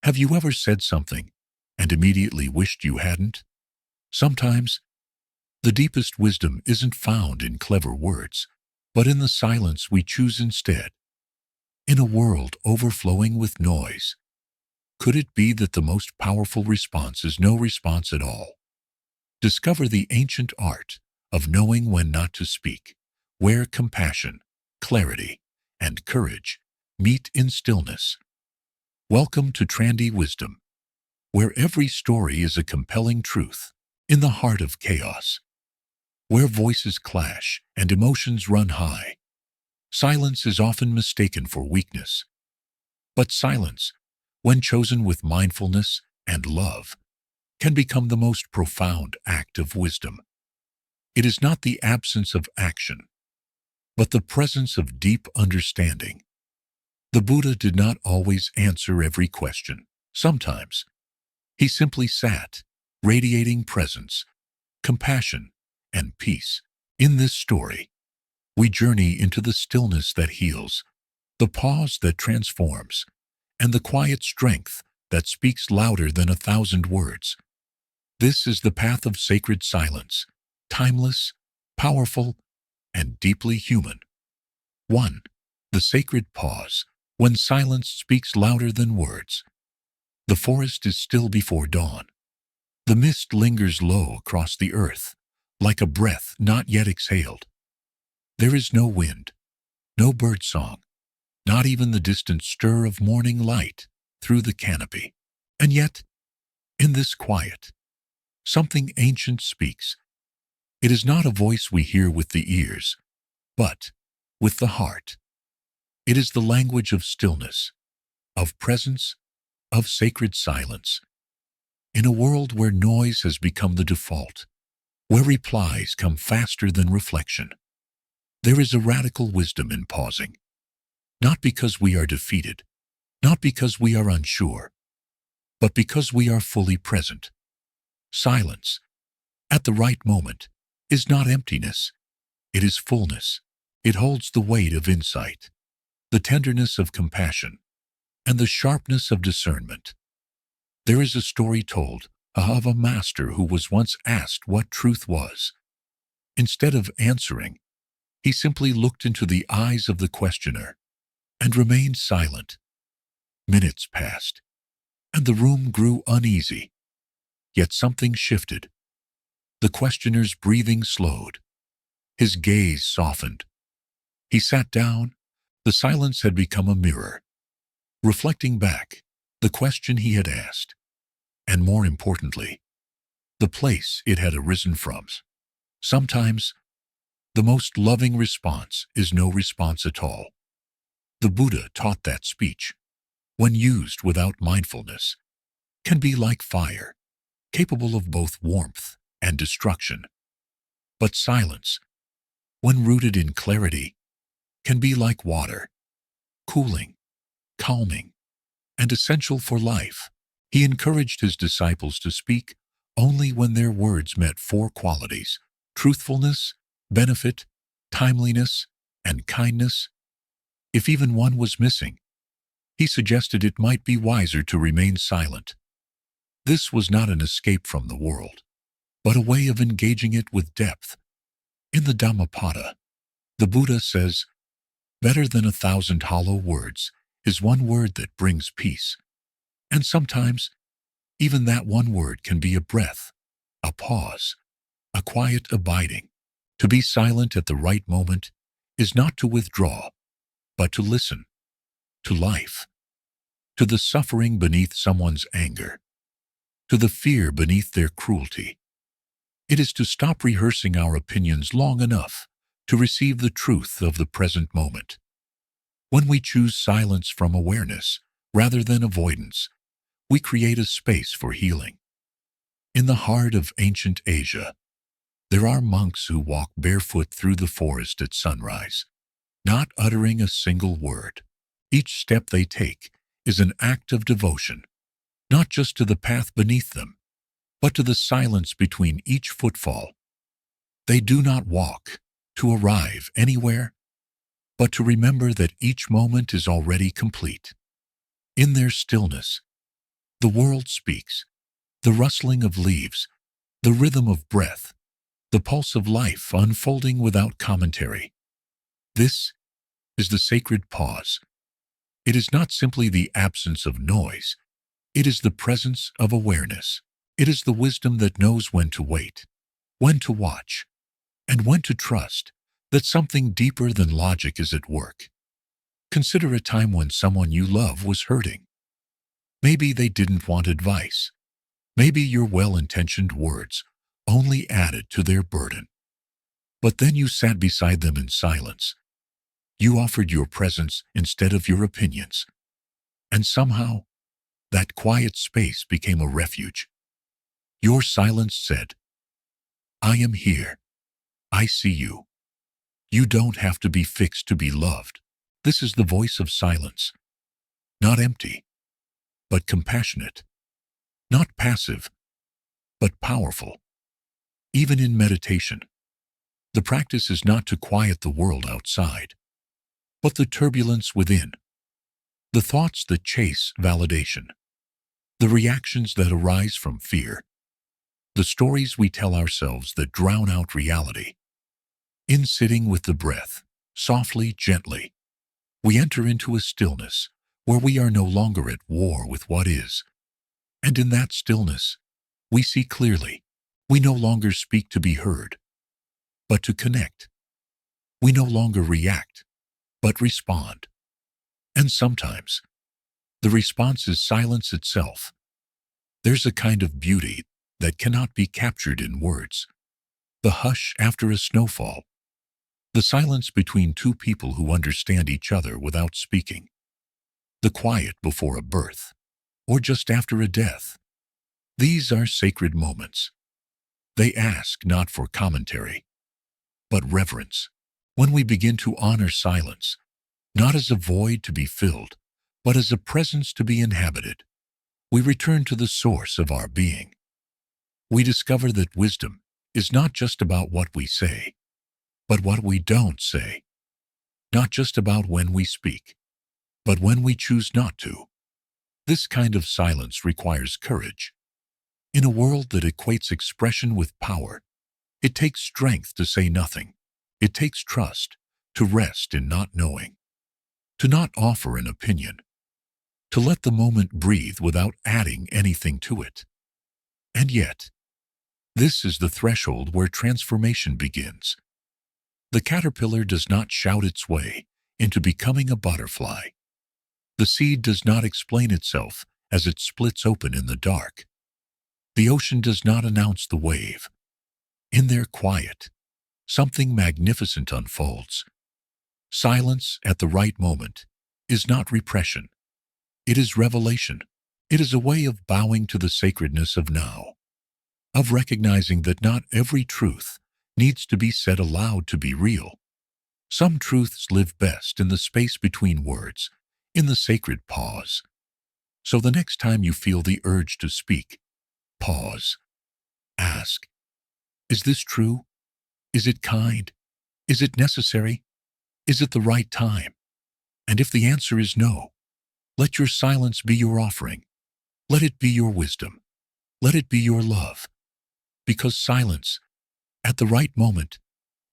Have you ever said something and immediately wished you hadn't? Sometimes, the deepest wisdom isn't found in clever words, but in the silence we choose instead. In a world overflowing with noise, could it be that the most powerful response is no response at all? Discover the ancient art of knowing when not to speak, where compassion, clarity, and courage meet in stillness. Welcome to Trandy Wisdom, where every story is a compelling truth in the heart of chaos, where voices clash and emotions run high. Silence is often mistaken for weakness, but silence, when chosen with mindfulness and love, can become the most profound act of wisdom. It is not the absence of action, but the presence of deep understanding. The Buddha did not always answer every question. Sometimes, he simply sat, radiating presence, compassion, and peace. In this story, we journey into the stillness that heals, the pause that transforms, and the quiet strength that speaks louder than 1,000 words. This is the path of sacred silence, timeless, powerful, and deeply human. 1. The sacred pause, when silence speaks louder than words. The forest is still before dawn. The mist lingers low across the earth, like a breath not yet exhaled. There is no wind, no bird song, not even the distant stir of morning light through the canopy. And yet, in this quiet, something ancient speaks. It is not a voice we hear with the ears, but with the heart. It is the language of stillness, of presence, of sacred silence. In a world where noise has become the default, where replies come faster than reflection, there is a radical wisdom in pausing. Not because we are defeated, not because we are unsure, but because we are fully present. Silence, at the right moment, is not emptiness. It is fullness. It holds the weight of insight, the tenderness of compassion, and the sharpness of discernment. There is a story told of a master who was once asked what truth was. Instead of answering, he simply looked into the eyes of the questioner and remained silent. Minutes passed, and the room grew uneasy. Yet something shifted. The questioner's breathing slowed. His gaze softened. He sat down. The silence had become a mirror, reflecting back the question he had asked, and more importantly, the place it had arisen from. Sometimes, the most loving response is no response at all. The Buddha taught that speech, when used without mindfulness, can be like fire, capable of both warmth and destruction. But silence, when rooted in clarity, can be like water, cooling, calming, and essential for life. He encouraged his disciples to speak only when their words met 4 qualities: truthfulness, benefit, timeliness, and kindness. If even one was missing, he suggested it might be wiser to remain silent. This was not an escape from the world, but a way of engaging it with depth. In the Dhammapada, the Buddha says, "Better than 1,000 hollow words is one word that brings peace." And sometimes, even that one word can be a breath, a pause, a quiet abiding. To be silent at the right moment is not to withdraw, but to listen, to life, to the suffering beneath someone's anger, to the fear beneath their cruelty. It is to stop rehearsing our opinions long enough to receive the truth of the present moment. When we choose silence from awareness rather than avoidance, we create a space for healing. In the heart of ancient Asia, there are monks who walk barefoot through the forest at sunrise, not uttering a single word. Each step they take is an act of devotion, not just to the path beneath them, but to the silence between each footfall. They do not walk to arrive anywhere, but to remember that each moment is already complete. In their stillness, The world speaks, the rustling of leaves, the rhythm of breath, the pulse of life unfolding without commentary. This is the sacred pause. It is not simply the absence of noise. It is the presence of awareness. It is the wisdom that knows when to wait, when to watch, and when to trust that something deeper than logic is at work. Consider a time when someone you love was hurting. Maybe they didn't want advice. Maybe your well-intentioned words only added to their burden. But then you sat beside them in silence. You offered your presence instead of your opinions. And somehow, that quiet space became a refuge. Your silence said, "I am here. I see you. You don't have to be fixed to be loved." This is the voice of silence. Not empty, but compassionate. Not passive, but powerful. Even in meditation, the practice is not to quiet the world outside, but the turbulence within, the thoughts that chase validation, the reactions that arise from fear, the stories we tell ourselves that drown out reality. In sitting with the breath, softly, gently, we enter into a stillness where we are no longer at war with what is. And in that stillness, we see clearly. We no longer speak to be heard, but to connect. We no longer react, but respond. And sometimes, the response is silence itself. There's a kind of beauty that cannot be captured in words. The hush after a snowfall. The silence between two people who understand each other without speaking. The quiet before a birth, or just after a death. These are sacred moments. They ask not for commentary, but reverence. When we begin to honor silence, not as a void to be filled, but as a presence to be inhabited, we return to the source of our being. We discover that wisdom is not just about what we say, but what we don't say. Not just about when we speak, but when we choose not to. This kind of silence requires courage. In a world that equates expression with power, it takes strength to say nothing. It takes trust to rest in not knowing, to not offer an opinion, to let the moment breathe without adding anything to it. And yet, this is the threshold where transformation begins. The caterpillar does not shout its way into becoming a butterfly. The seed does not explain itself as it splits open in the dark. The ocean does not announce the wave. In their quiet, something magnificent unfolds. Silence at the right moment is not repression. It is revelation. It is a way of bowing to the sacredness of now, of recognizing that not every truth needs to be said aloud to be real. Some truths live best in the space between words, in the sacred pause. So the next time you feel the urge to speak, pause. Ask, is this true? Is it kind? Is it necessary? Is it the right time? And if the answer is no, let your silence be your offering. Let it be your wisdom. Let it be your love. Because silence, at the right moment,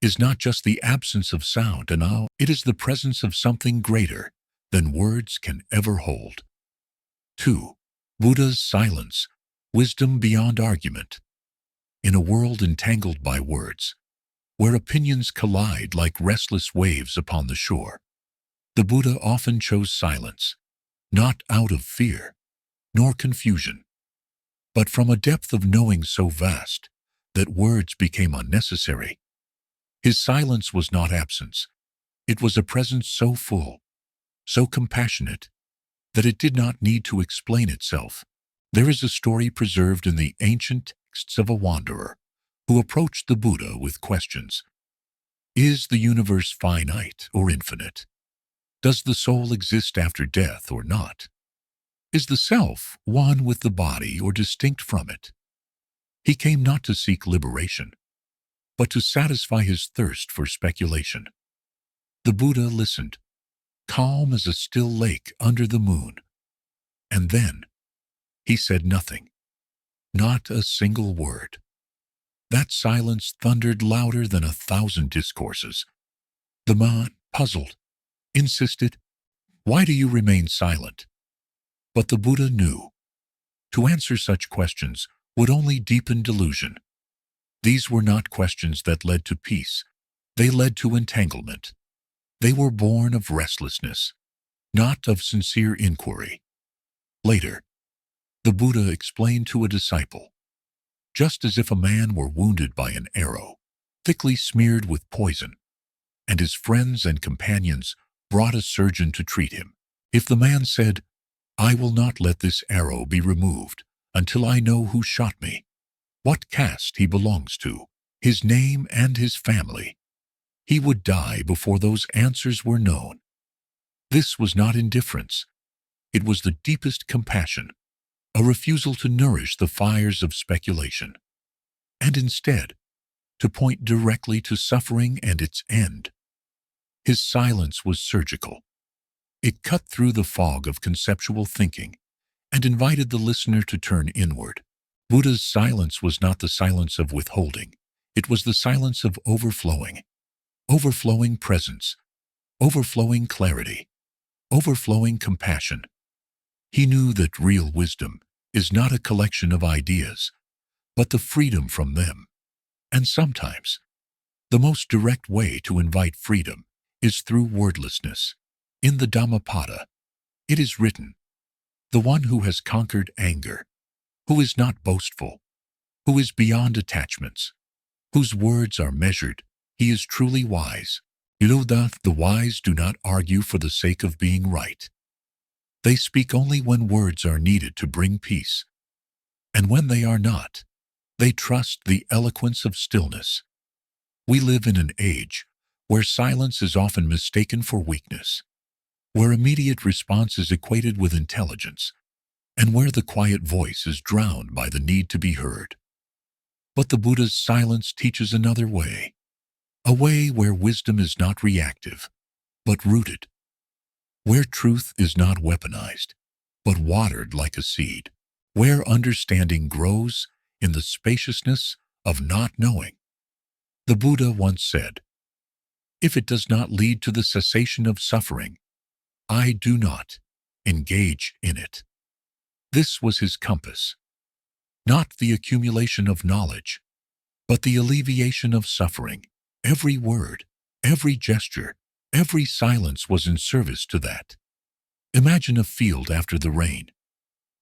is not just the absence of sound and awe, it is the presence of something greater than words can ever hold. 2. Buddha's silence, wisdom beyond argument. In a world entangled by words, where opinions collide like restless waves upon the shore, the Buddha often chose silence, not out of fear, nor confusion, but from a depth of knowing so vast that words became unnecessary. His silence was not absence. It was a presence so full, so compassionate, that it did not need to explain itself. There is a story preserved in the ancient texts of a wanderer who approached the Buddha with questions. Is the universe finite or infinite? Does the soul exist after death or not? Is the self one with the body or distinct from it? He came not to seek liberation, but to satisfy his thirst for speculation. The Buddha listened, calm as a still lake under the moon. And then, He said nothing, not a single word. That silence thundered louder than 1,000 discourses. The man, puzzled, insisted, "Why do you remain silent?" But the Buddha knew. To answer such questions would only deepen delusion. These were not questions that led to peace. They led to entanglement. They were born of restlessness, not of sincere inquiry. Later, the Buddha explained to a disciple, just as if a man were wounded by an arrow, thickly smeared with poison, and his friends and companions brought a surgeon to treat him. If the man said, "I will not let this arrow be removed until I know who shot me, what caste he belongs to, his name and his family," he would die before those answers were known. This was not indifference. It was the deepest compassion, a refusal to nourish the fires of speculation, and instead to point directly to suffering and its end. His silence was surgical. It cut through the fog of conceptual thinking and invited the listener to turn inward. Buddha's silence was not the silence of withholding. It was the silence of overflowing presence, overflowing clarity, overflowing compassion. He knew that real wisdom is not a collection of ideas, but the freedom from them. And sometimes, the most direct way to invite freedom is through wordlessness. In the Dhammapada, it is written, "The one who has conquered anger, who is not boastful, who is beyond attachments, whose words are measured, he is truly wise." The wise do not argue for the sake of being right. They speak only when words are needed to bring peace. And when they are not, they trust the eloquence of stillness. We live in an age where silence is often mistaken for weakness, where immediate response is equated with intelligence, and where the quiet voice is drowned by the need to be heard. But the Buddha's silence teaches another way, a way where wisdom is not reactive, but rooted, where truth is not weaponized, but watered like a seed, where understanding grows in the spaciousness of not knowing. The Buddha once said, "If it does not lead to the cessation of suffering, I do not engage in it." This was his compass, not the accumulation of knowledge, but the alleviation of suffering. Every word, every gesture, every silence was in service to that. Imagine a field after the rain.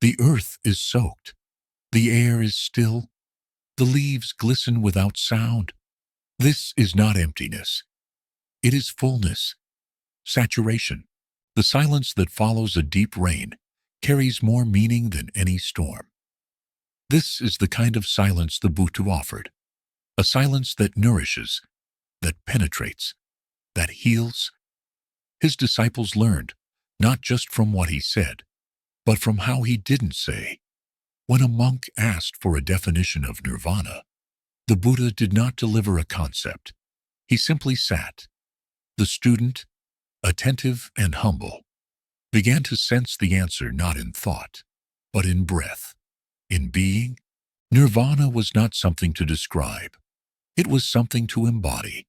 The earth is soaked, the air is still, the leaves glisten without sound. This is not emptiness. It is fullness, saturation. The silence that follows a deep rain carries more meaning than any storm. This is the kind of silence the Buddha offered, a silence that nourishes, that penetrates, that heals. His disciples learned, not just from what he said, but from how he didn't say. When a monk asked for a definition of nirvana, the Buddha did not deliver a concept. He simply sat. The student, attentive and humble, began to sense the answer not in thought, but in breath, in being. Nirvana was not something to describe. It was something to embody.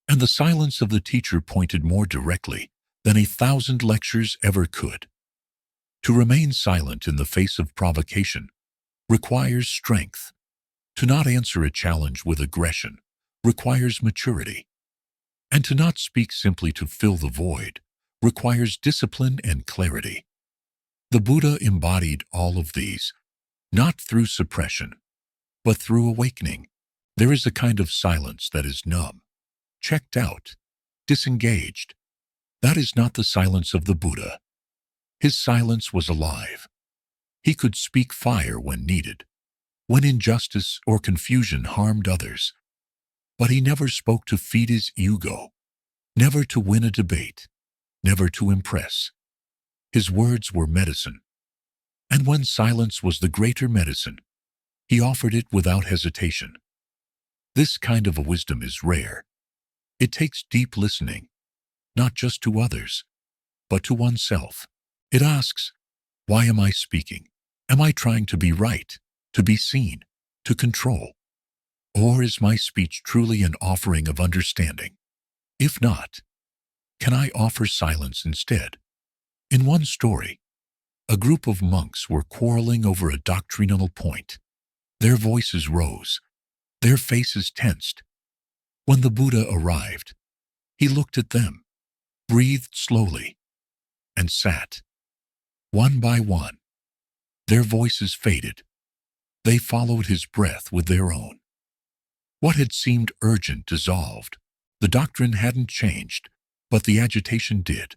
And the silence of the teacher pointed more directly than 1,000 lectures ever could. To remain silent in the face of provocation requires strength. To not answer a challenge with aggression requires maturity. And to not speak simply to fill the void requires discipline and clarity. The Buddha embodied all of these, not through suppression, but through awakening. There is a kind of silence that is numb, checked out, disengaged. That is not the silence of the Buddha. His silence was alive. He could speak fire when needed, when injustice or confusion harmed others. But he never spoke to feed his ego, never to win a debate, never to impress. His words were medicine. And when silence was the greater medicine, he offered it without hesitation. This kind of a wisdom is rare. It takes deep listening, not just to others, but to oneself. It asks, "Why am I speaking? Am I trying to be right, to be seen, to control? Or is my speech truly an offering of understanding? If not, can I offer silence instead? In one story, a group of monks were quarreling over a doctrinal point. Their voices rose, their faces tensed. When the Buddha arrived, he looked at them, breathed slowly, and sat. One by one, their voices faded. They followed his breath with their own. What had seemed urgent dissolved. The doctrine hadn't changed, but the agitation did.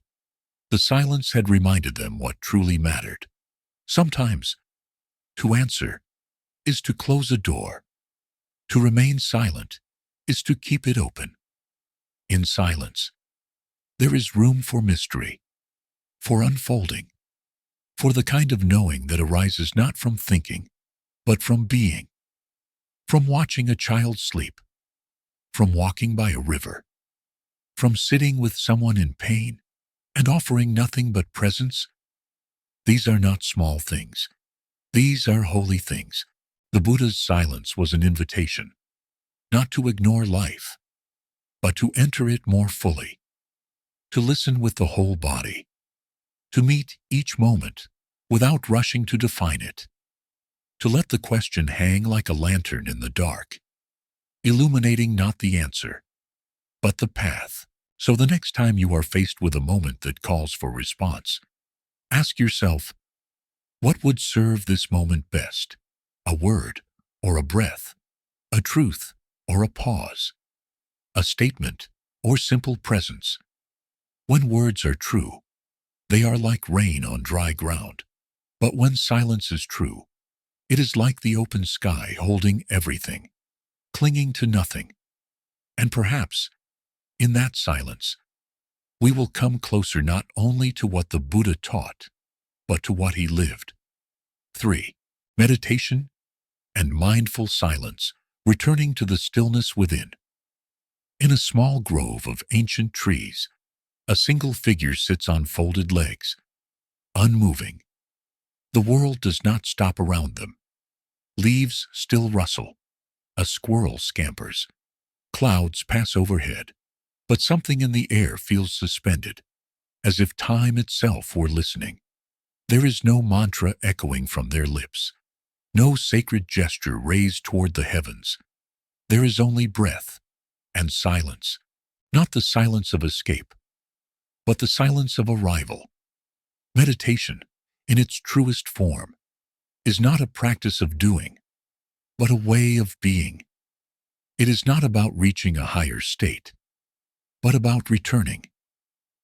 The silence had reminded them what truly mattered. Sometimes, to answer is to close a door. To remain silent is to keep it open. In silence, there is room for mystery, for unfolding, for the kind of knowing that arises not from thinking, but from being, from watching a child sleep, from walking by a river, from sitting with someone in pain and offering nothing but presence. These are not small things. These are holy things. The Buddha's silence was an invitation, not to ignore life, but to enter it more fully, to listen with the whole body, to meet each moment without rushing to define it, to let the question hang like a lantern in the dark, illuminating not the answer, but the path. So the next time you are faced with a moment that calls for response, ask yourself, what would serve this moment best? A word or a breath, a truth or a pause, a statement or simple presence. When words are true, they are like rain on dry ground. But when silence is true, it is like the open sky holding everything, clinging to nothing. And perhaps, in that silence, we will come closer not only to what the Buddha taught, but to what he lived. 3. Meditation and mindful silence, returning to the stillness within. In a small grove of ancient trees, a single figure sits on folded legs, unmoving. The world does not stop around them. Leaves still rustle. A squirrel scampers. Clouds pass overhead. But something in the air feels suspended, as if time itself were listening. There is no mantra echoing from their lips, no sacred gesture raised toward the heavens. There is only breath and silence, not the silence of escape, but the silence of arrival. Meditation, in its truest form, is not a practice of doing, but a way of being. It is not about reaching a higher state, but about returning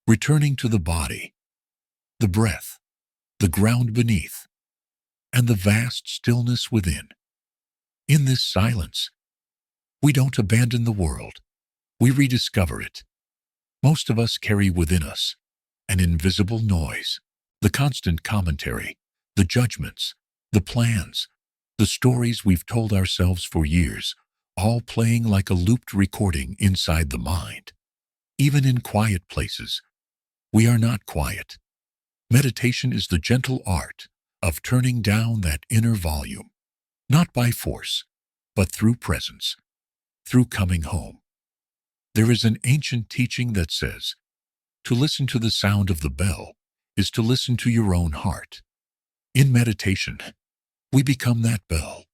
to the body, the breath, the ground beneath, and the vast stillness within. In this silence, we don't abandon the world, we rediscover it. Most of us carry within us an invisible noise, the constant commentary, the judgments, the plans, the stories we've told ourselves for years, all playing like a looped recording inside the mind. Even in quiet places, we are not quiet. Meditation is the gentle art of turning down that inner volume, not by force, but through presence, through coming home. There is an ancient teaching that says, to listen to the sound of the bell is to listen to your own heart. In meditation, we become that bell.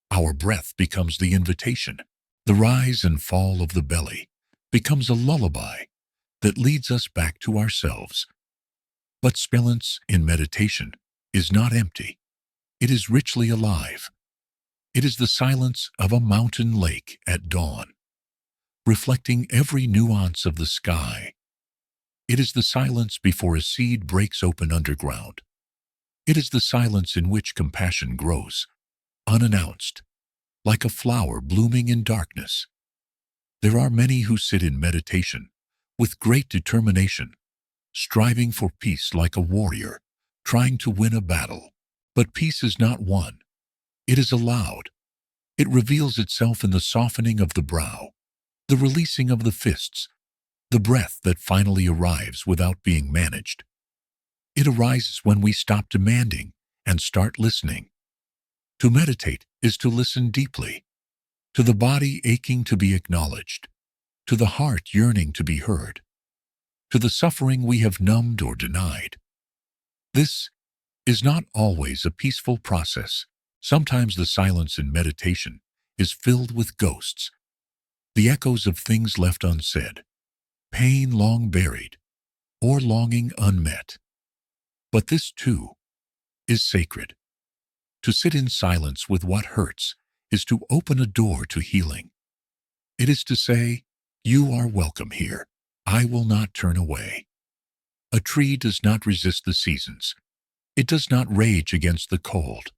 Our breath becomes the invitation. The rise and fall of the belly becomes a lullaby that leads us back to ourselves. But silence in meditation is not empty. It is richly alive. It is the silence of a mountain lake at dawn, reflecting every nuance of the sky. It is the silence before a seed breaks open underground. It is the silence in which compassion grows, unannounced, like a flower blooming in darkness. There are many who sit in meditation with great determination, striving for peace like a warrior, trying to win a battle. But peace is not won. It is allowed. It reveals itself in the softening of the brow, the releasing of the fists, the breath that finally arrives without being managed. It arises when we stop demanding and start listening. To meditate is to listen deeply, to the body aching to be acknowledged, to the heart yearning to be heard, to the suffering we have numbed or denied. This is not always a peaceful process. Sometimes the silence in meditation is filled with ghosts, the echoes of things left unsaid, pain long buried, or longing unmet. But this, too, is sacred. To sit in silence with what hurts is to open a door to healing. It is to say, "You are welcome here. I will not turn away." A tree does not resist the seasons. It does not rage against the cold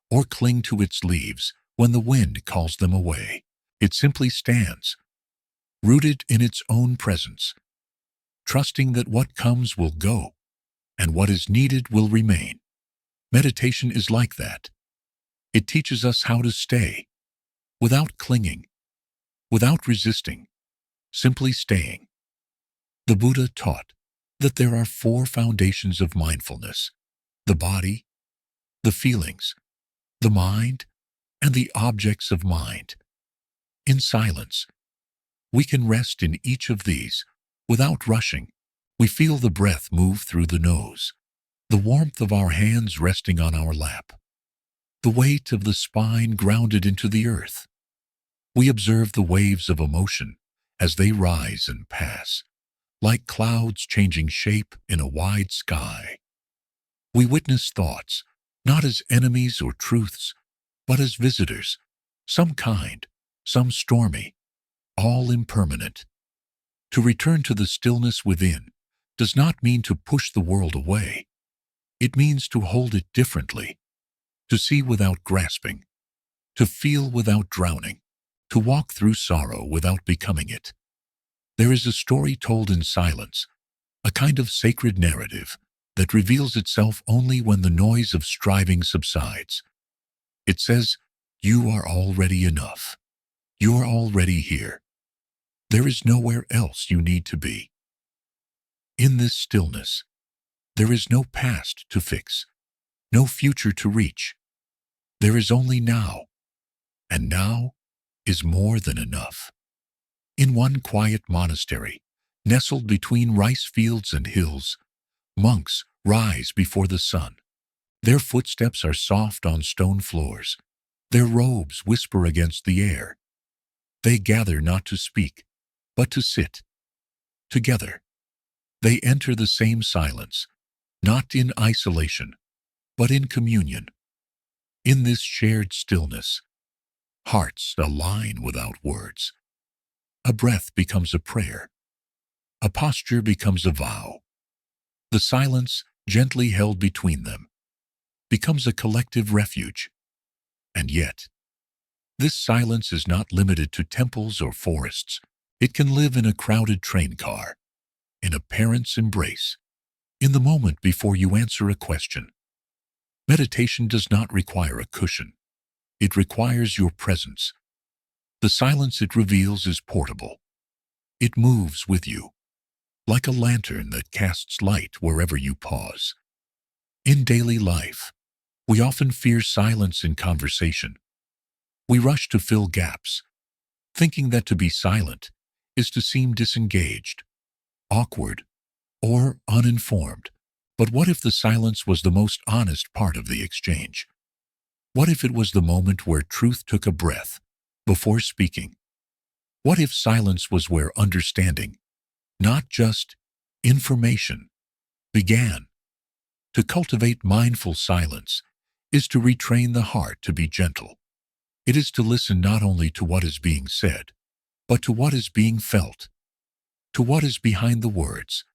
or cling to its leaves when the wind calls them away. It simply stands, rooted in its own presence, trusting that what comes will go and what is needed will remain. Meditation is like that. It teaches us how to stay, without clinging, without resisting, simply staying. The Buddha taught that there are 4 foundations of mindfulness: the body, the feelings, the mind, and the objects of mind. In silence, we can rest in each of these without rushing. We feel the breath move through the nose, the warmth of our hands resting on our lap, the weight of the spine grounded into the earth. We observe the waves of emotion as they rise and pass, like clouds changing shape in a wide sky. We witness thoughts, not as enemies or truths, but as visitors, some kind, some stormy, all impermanent. To return to the stillness within does not mean to push the world away. It means to hold it differently, to see without grasping, to feel without drowning, to walk through sorrow without becoming it. There is a story told in silence, a kind of sacred narrative that reveals itself only when the noise of striving subsides. It says, "You are already enough. You are already here. There is nowhere else you need to be." In this stillness, there is no past to fix, no future to reach. There is only now, and now is more than enough. In one quiet monastery, nestled between rice fields and hills, monks rise before the sun. Their footsteps are soft on stone floors. Their robes whisper against the air. They gather not to speak, but to sit. Together, they enter the same silence, not in isolation, but in communion. In this shared stillness, hearts align without words. A breath becomes a prayer. A posture becomes a vow. The silence, gently held between them, becomes a collective refuge. And yet, this silence is not limited to temples or forests. It can live in a crowded train car, in a parent's embrace, in the moment before you answer a question. Meditation does not require a cushion. It requires your presence. The silence it reveals is portable. It moves with you, like a lantern that casts light wherever you pause. In daily life, we often fear silence in conversation. We rush to fill gaps, thinking that to be silent is to seem disengaged, awkward, or uninformed. But what if the silence was the most honest part of the exchange? What if it was the moment where truth took a breath before speaking? What if silence was where understanding, not just information, began? To cultivate mindful silence is to retrain the heart to be gentle. It is to listen not only to what is being said, but to what is being felt, to what is behind the words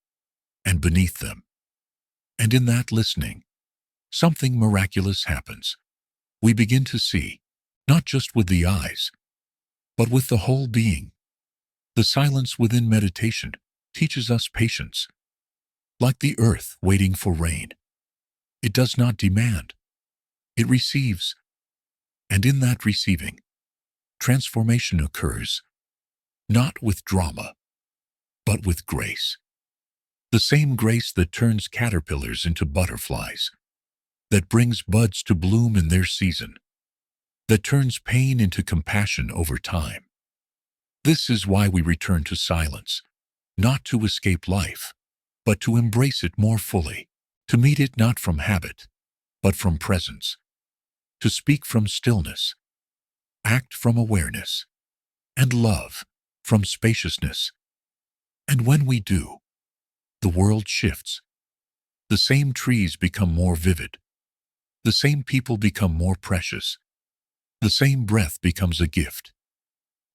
and beneath them. And in that listening, something miraculous happens. We begin to see, not just with the eyes, but with the whole being. The silence within meditation teaches us patience. Like the earth waiting for rain, it does not demand, it receives. And in that receiving, transformation occurs, not with drama, but with grace. The same grace that turns caterpillars into butterflies, that brings buds to bloom in their season, that turns pain into compassion over time. This is why we return to silence, not to escape life, but to embrace it more fully, to meet it not from habit, but from presence, to speak from stillness, act from awareness, and love from spaciousness. And when we do, the world shifts. The same trees become more vivid. The same people become more precious. The same breath becomes a gift.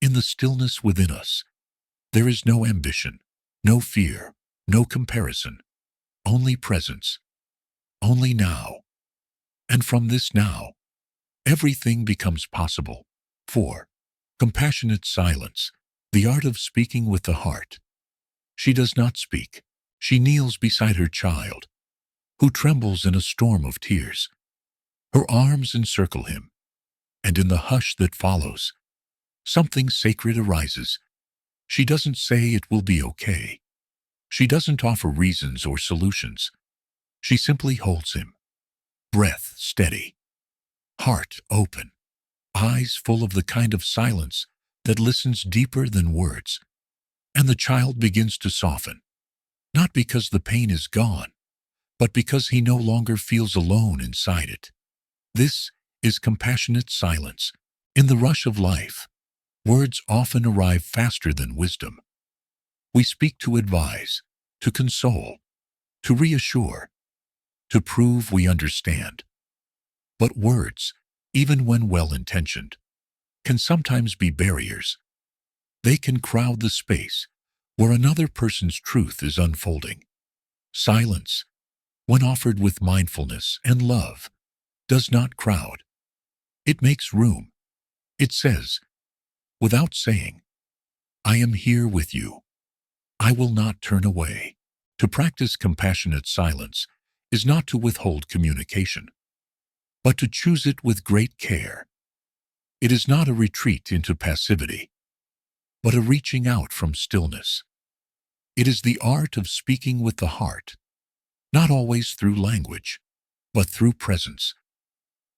In the stillness within us, there is no ambition, no fear, no comparison, only presence, only now. And from this now, everything becomes possible. 4. Compassionate silence, the art of speaking with the heart. She does not speak. She kneels beside her child, who trembles in a storm of tears. Her arms encircle him, and in the hush that follows, something sacred arises. She doesn't say it will be okay. She doesn't offer reasons or solutions. She simply holds him, breath steady, heart open, eyes full of the kind of silence that listens deeper than words. And the child begins to soften, not because the pain is gone, but because he no longer feels alone inside it. This is compassionate silence. In the rush of life, words often arrive faster than wisdom. We speak to advise, to console, to reassure, to prove we understand. But words, even when well-intentioned, can sometimes be barriers. They can crowd the space where another person's truth is unfolding. Silence, when offered with mindfulness and love, does not crowd. It makes room. It says, without saying, I am here with you. I will not turn away. To practice compassionate silence is not to withhold communication, but to choose it with great care. It is not a retreat into passivity, but a reaching out from stillness. It is the art of speaking with the heart, not always through language, but through presence.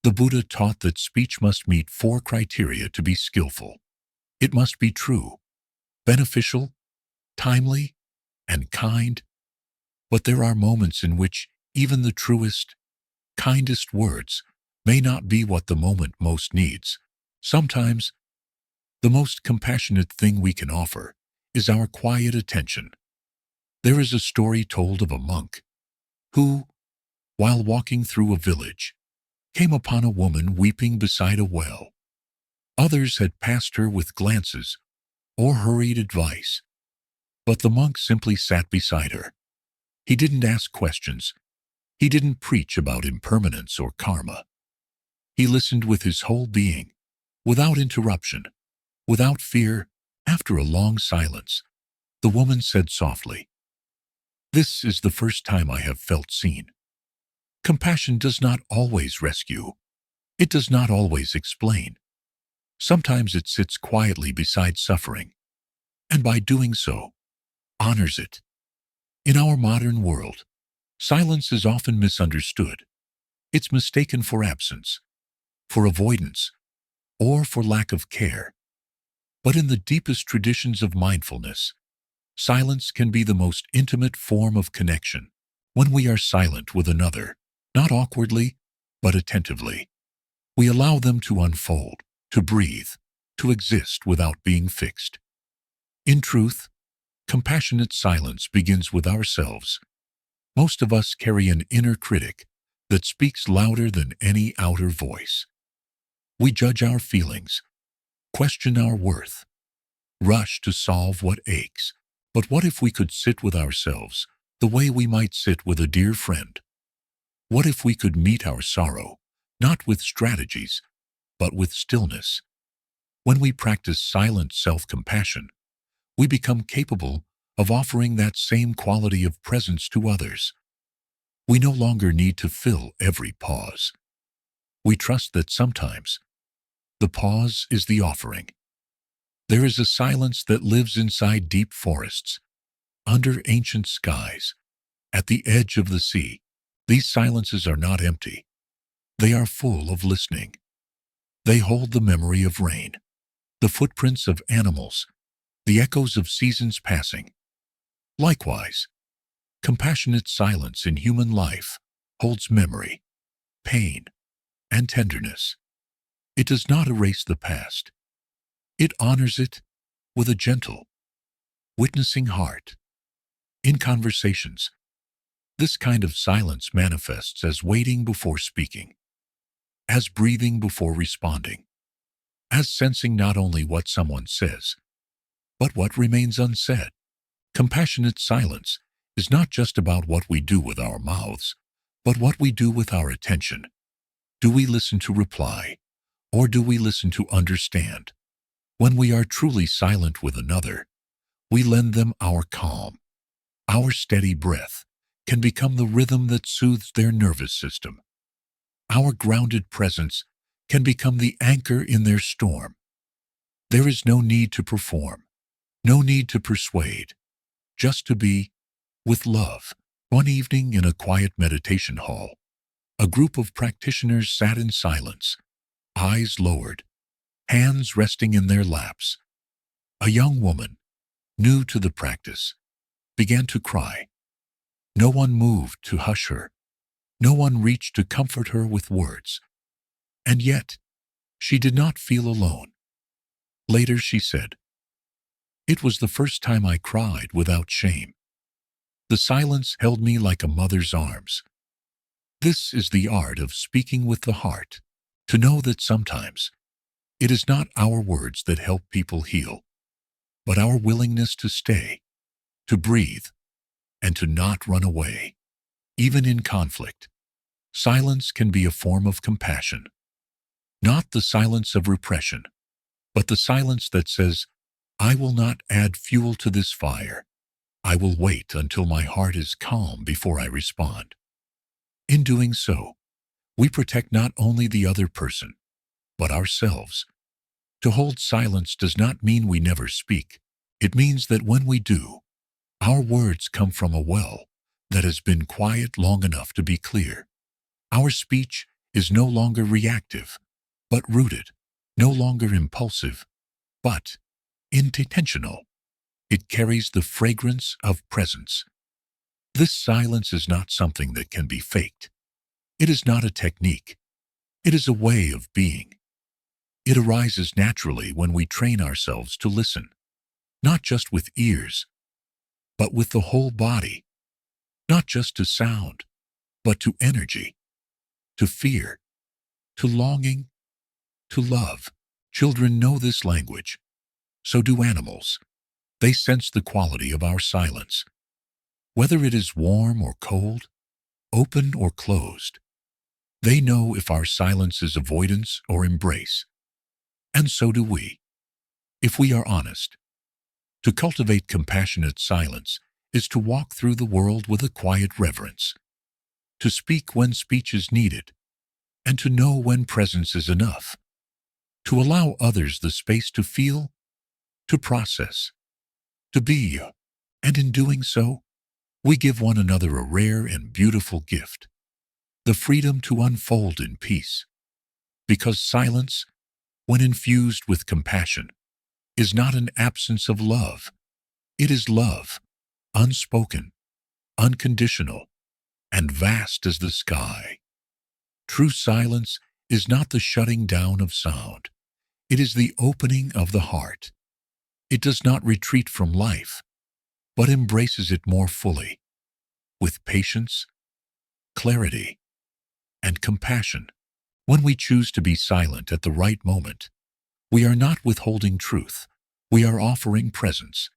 The Buddha taught that speech must meet 4 criteria to be skillful. It must be true, beneficial, timely, and kind. But there are moments in which even the truest, kindest words may not be what the moment most needs. Sometimes, the most compassionate thing we can offer is our quiet attention. There is a story told of a monk who, while walking through a village, came upon a woman weeping beside a well. Others had passed her with glances or hurried advice, but the monk simply sat beside her. He didn't ask questions. He didn't preach about impermanence or karma. He listened with his whole being, without interruption, without fear. After a long silence, the woman said softly, "This is the first time I have felt seen." Compassion does not always rescue. It does not always explain. Sometimes it sits quietly beside suffering, and by doing so, honors it. In our modern world, silence is often misunderstood. It's mistaken for absence, for avoidance, or for lack of care. But in the deepest traditions of mindfulness, silence can be the most intimate form of connection. When we are silent with another, not awkwardly, but attentively, we allow them to unfold, to breathe, to exist without being fixed. In truth, compassionate silence begins with ourselves. Most of us carry an inner critic that speaks louder than any outer voice. We judge our feelings, question our worth, rush to solve what aches. But what if we could sit with ourselves the way we might sit with a dear friend? What if we could meet our sorrow, not with strategies, but with stillness? When we practice silent self-compassion, we become capable of offering that same quality of presence to others. We no longer need to fill every pause. We trust that sometimes the pause is the offering. There is a silence that lives inside deep forests, under ancient skies, at the edge of the sea. These silences are not empty. They are full of listening. They hold the memory of rain, the footprints of animals, the echoes of seasons passing. Likewise, compassionate silence in human life holds memory, pain, and tenderness. It does not erase the past. It honors it with a gentle, witnessing heart. In conversations, this kind of silence manifests as waiting before speaking, as breathing before responding, as sensing not only what someone says, but what remains unsaid. Compassionate silence is not just about what we do with our mouths, but what we do with our attention. Do we listen to reply, or do we listen to understand? When we are truly silent with another, we lend them our calm. Our steady breath can become the rhythm that soothes their nervous system. Our grounded presence can become the anchor in their storm. There is no need to perform, no need to persuade, just to be with love. One evening in a quiet meditation hall, a group of practitioners sat in silence, eyes lowered, hands resting in their laps. A young woman, new to the practice, began to cry. No one moved to hush her. No one reached to comfort her with words. And yet, she did not feel alone. Later she said, "It was the first time I cried without shame. The silence held me like a mother's arms." This is the art of speaking with the heart, to know that sometimes it is not our words that help people heal, but our willingness to stay, to breathe, and to not run away. Even in conflict, silence can be a form of compassion. Not the silence of repression, but the silence that says, "I will not add fuel to this fire. I will wait until my heart is calm before I respond." In doing so, we protect not only the other person, but ourselves. To hold silence does not mean we never speak. It means that when we do, our words come from a well that has been quiet long enough to be clear. Our speech is no longer reactive, but rooted, no longer impulsive, but intentional. It carries the fragrance of presence. This silence is not something that can be faked. It is not a technique. It is a way of being. It arises naturally when we train ourselves to listen, not just with ears, but with the whole body, not just to sound, but to energy, to fear, to longing, to love. Children know this language. So do animals. They sense the quality of our silence. Whether it is warm or cold, open or closed, they know if our silence is avoidance or embrace. And so do we. If we are honest, to cultivate compassionate silence is to walk through the world with a quiet reverence, to speak when speech is needed, and to know when presence is enough, to allow others the space to feel, to process, to be, and in doing so, we give one another a rare and beautiful gift, the freedom to unfold in peace. Because silence, when infused with compassion, is not an absence of love. It is love, unspoken, unconditional, and vast as the sky. True silence is not the shutting down of sound. It is the opening of the heart. It does not retreat from life, but embraces it more fully, with patience, clarity, and compassion. When we choose to be silent at the right moment, we are not withholding truth. We are offering presence.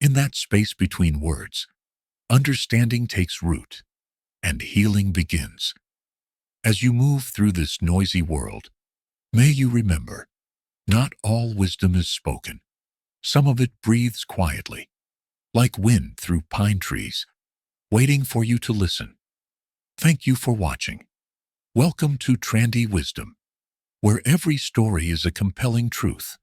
In that space between words, understanding takes root, and healing begins. As you move through this noisy world, may you remember, not all wisdom is spoken. Some of it breathes quietly, like wind through pine trees, waiting for you to listen. Thank you for watching. Welcome to Trandy Wisdom, where every story is a compelling truth.